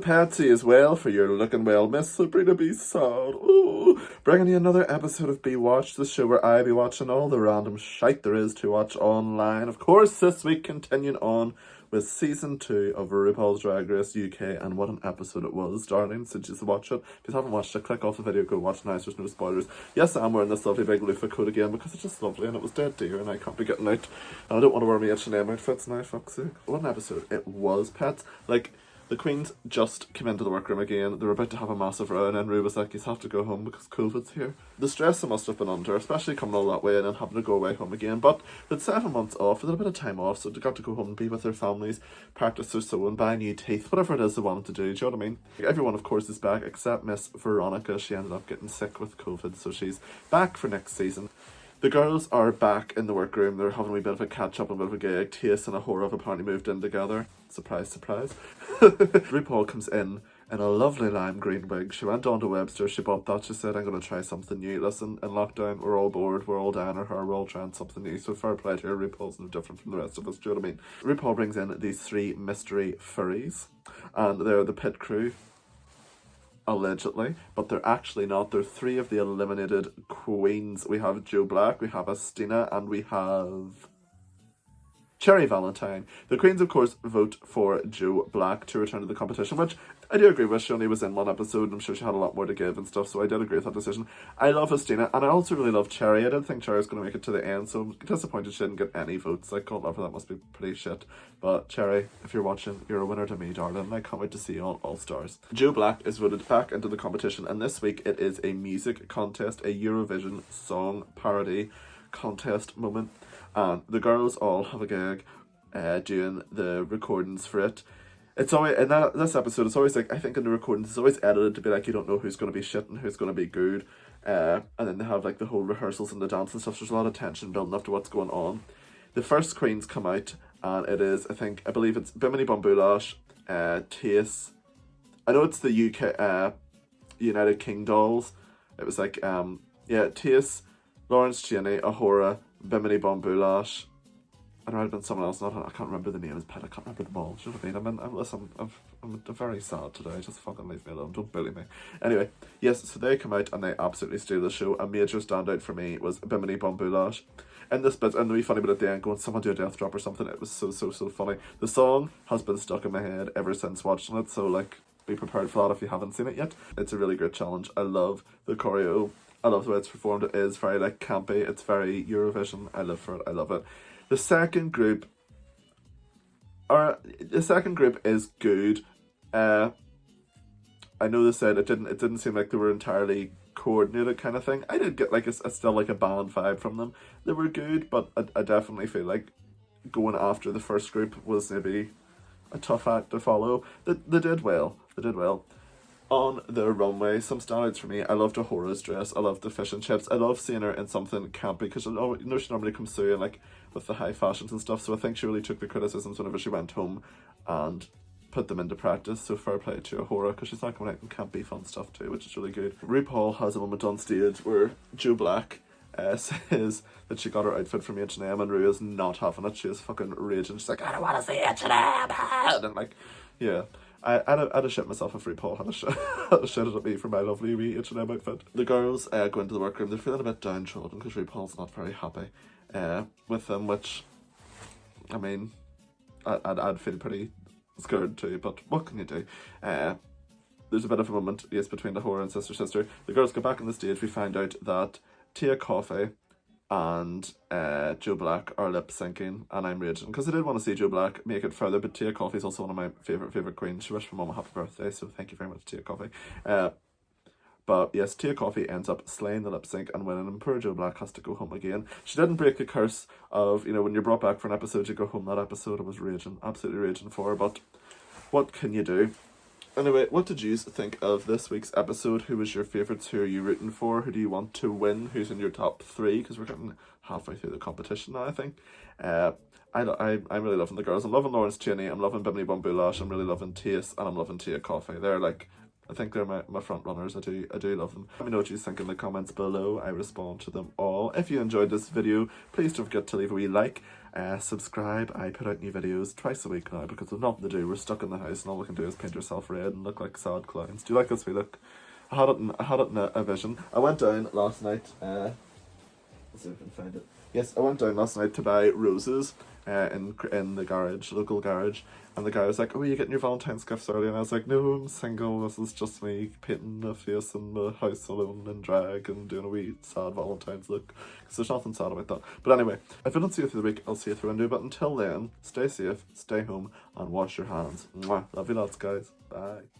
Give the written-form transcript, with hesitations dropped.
Patsy as well for your looking well, Miss Sabrina be sad. Ooh. Bringing you another episode of Bewitched, the show where I be watching all the random shite there is to watch online. Of course, this week continuing on with season 2 of RuPaul's Drag Race UK, and what an episode it was, darlings. Did you watch it? If you haven't watched it, click off the video, go watch it now, there's no spoilers. Yes, I'm wearing this lovely big loofah coat again because it's just lovely and it was dead dear and I can't be getting out. And I don't want to wear my H&M outfits now, fuck's sake. What an episode it was, pets. Like, the queens just came into the workroom again. They were about to have a massive row, and then Rue was like, you have to go home because COVID's here. The stress they must have been under, especially coming all that way and then having to go away home again. But they'd 7 months off, they had a bit of time off, so they got to go home and be with their families, practice their sewing, buy new teeth, whatever it is they wanted to do. Do you know what I mean? Everyone, of course, is back except Miss Veronica. She ended up getting sick with COVID, so she's back for next season. The girls are back in the workroom. They're having a wee bit of a catch-up and a bit of a gag. Tace and Ahura have apparently moved in together. Surprise, surprise. RuPaul comes in a lovely lime green wig. She went on to Webster. She bought that. She said, I'm going to try something new. Listen, in lockdown, we're all bored. We're all down on her. We're all trying something new. So fair play to her. RuPaul's no different from the rest of us. Do you know what I mean? RuPaul brings in these 3 mystery furries. And they're the pit crew. Allegedly, but they're actually not. They're 3 of the eliminated queens. We have Joe Black, we have Astina, and we have Cherry Valentine. The queens, of course, vote for Joe Black to return to the competition, which I do agree with. She only was in 1 episode, and I'm sure she had a lot more to give and stuff, so I did agree with that decision. I love Astina, and I also really love Cherry. I didn't think Cherry was going to make it to the end, so I'm disappointed she didn't get any votes. Like, God love her, that must be pretty shit. But Cherry, if you're watching, you're a winner to me, darling. I can't wait to see you on All Stars. Joe Black is voted back into the competition, and this week it is a music contest, a Eurovision song parody contest moment. And the girls all have a gag doing the recordings for it. It's always, in this episode, it's always like, I think in the recordings, it's always edited to be like, you don't know who's going to be shit and who's going to be good. And then they have like the whole rehearsals and the dance and stuff. So there's a lot of tension building up to what's going on. The first queens come out, and it is, I believe it's Bimini Bombulash, Tace. I know it's the UK, United King dolls. It was like, Tace, Lawrence Cheney, Ahura, Bimini Bombulash. I know it had been someone else. I can't remember the names, Pet. I can't remember them all. Do you know what I mean? I'm very sad today. Just fucking leave me alone. Don't bully me. Anyway, yes. So they come out and they absolutely steal the show. A major standout for me was Bimini Bombulash. In this bit, and the wee funny bit at the end, going, someone do a death drop or something. It was so funny. The song has been stuck in my head ever since watching it. So like, be prepared for that if you haven't seen it yet. It's a really great challenge. I love the choreo. I love the way it's performed. It is very like campy. It's very Eurovision. I live for it. I love it. The second group is good. I know they said it didn't seem like they were entirely coordinated kind of thing. I did get like a still like a band vibe from them. They were good, but I definitely feel like going after the first group was maybe a tough act to follow. They did well. On the runway, some standouts for me. I loved Ahura's dress. I loved the fish and chips. I love seeing her in something campy because she normally comes through and like with the high fashions and stuff. So I think she really took the criticisms whenever she went home and put them into practice. So fair play to Ahura because she's not coming out and campy fun stuff too, which is really good. RuPaul has a moment on stage where Joe Black says that she got her outfit from H&M and Rue is not having it. She is fucking raging. She's like, I don't want to see H&M. And like, yeah. I'd have shit myself if RuPaul had a shitted at me for my lovely wee H&M outfit. The girls go into the workroom. They're feeling a bit downtrodden because RuPaul's not very happy with them, which, I mean, I'd feel pretty scared too, but what can you do? There's a bit of a moment, yes, between Ahura and Sister. The girls go back on the stage. We find out that Tia Coffey and Joe Black are lip syncing, and I'm raging because I did want to see Joe Black make it further, but Tia Coffey's also one of my favorite queens. She wished my mum a happy birthday, so thank you very much, Tia Coffey. But yes, Tia Coffey ends up slaying the lip sync and winning, and poor Joe Black has to go home again. She didn't break the curse of, when you're brought back for an episode, you go home. That episode I was raging, absolutely raging for, but what can you do? Anyway, what did you think of this week's episode? Who was your favourites? Who are you rooting for? Who do you want to win? Who's in your top 3? Because we're getting halfway through the competition now, I think. I'm really loving the girls. I'm loving Lawrence Cheney. I'm loving Bimini Bombulash. I'm really loving Tace. And I'm loving Tia Coffey. They're like, I think they're my front runners. I do love them. Let me know what you think in the comments below. I respond to them all. If you enjoyed this video, please don't forget to leave a wee like. Subscribe. I put out new videos twice a week now because we've nothing to do. We're stuck in the house and all we can do is paint ourselves red and look like sad clowns. Do you like us we look? I had it in a vision. I went down last night. Let's see if I can find it. Yes, I went down last night to buy roses in the garage, local garage, and the guy was like, "Oh, are you getting your Valentine's gifts early?" And I was like, "No, I'm single. This is just me painting a face in the house alone in drag and doing a wee sad Valentine's look." Because there's nothing sad about that. But anyway, if I don't see you through the week, I'll see you through window. But until then, stay safe, stay home, and wash your hands. Mwah. Love you lots, guys. Bye.